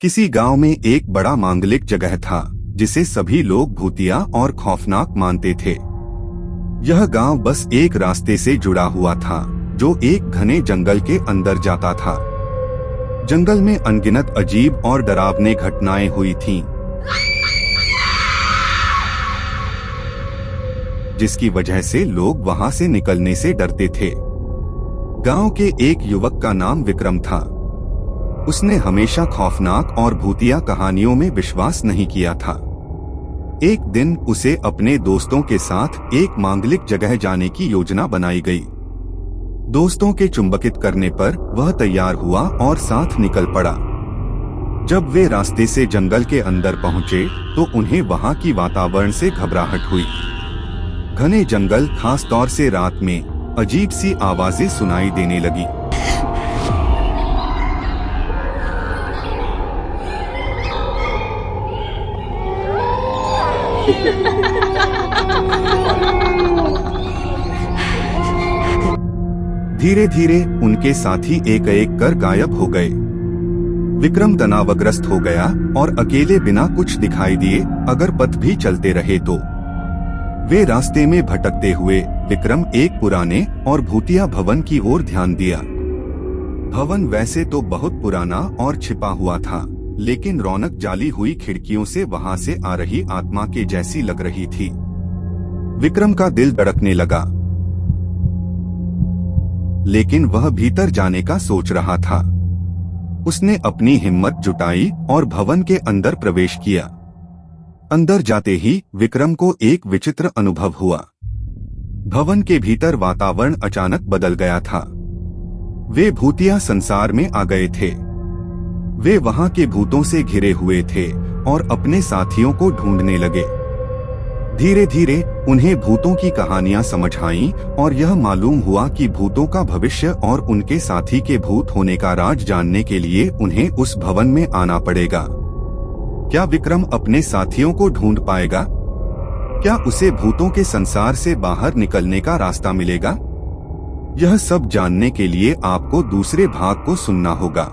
किसी गांव में एक बड़ा मांगलिक जगह था जिसे सभी लोग भूतिया और खौफनाक मानते थे। यह गांव बस एक रास्ते से जुड़ा हुआ था जो एक घने जंगल के अंदर जाता था। जंगल में अनगिनत अजीब और डरावनी घटनाएं हुई थीं, जिसकी वजह से लोग वहां से निकलने से डरते थे। गांव के एक युवक का नाम विक्रम था। उसने हमेशा खौफनाक और भूतिया कहानियों में विश्वास नहीं किया था। एक दिन उसे अपने दोस्तों के साथ एक मांगलिक जगह जाने की योजना बनाई गई। दोस्तों के चुंबकित करने पर वह तैयार हुआ और साथ निकल पड़ा। जब वे रास्ते से जंगल के अंदर पहुंचे तो उन्हें वहां की वातावरण से घबराहट हुई। घने जंगल, खास तौर से रात में, अजीब सी आवाजें सुनाई देने लगी। धीरे धीरे उनके साथी एक एक कर गायब हो गए। विक्रम तनावग्रस्त हो गया और अकेले बिना कुछ दिखाई दिए अगर पथ भी चलते रहे तो। वे रास्ते में भटकते हुए विक्रम एक पुराने और भूतिया भवन की ओर ध्यान दिया। भवन वैसे तो बहुत पुराना और छिपा हुआ था, लेकिन रौनक जाली हुई खिड़कियों से वहां से आ रही आत्मा के जैसी लग रही थी। विक्रम का दिल धड़कने लगा, लेकिन वह भीतर जाने का सोच रहा था। उसने अपनी हिम्मत जुटाई और भवन के अंदर प्रवेश किया। अंदर जाते ही विक्रम को एक विचित्र अनुभव हुआ। भवन के भीतर वातावरण अचानक बदल गया था। वे भूतिया संसार में आ गए थे। वे वहां के भूतों से घिरे हुए थे और अपने साथियों को ढूंढने लगे। धीरे धीरे उन्हें भूतों की कहानियां समझ आईं और यह मालूम हुआ कि भूतों का भविष्य और उनके साथी के भूत होने का राज जानने के लिए उन्हें उस भवन में आना पड़ेगा। क्या विक्रम अपने साथियों को ढूंढ पाएगा? क्या उसे भूतों के संसार से बाहर निकलने का रास्ता मिलेगा? यह सब जानने के लिए आपको दूसरे भाग को सुनना होगा।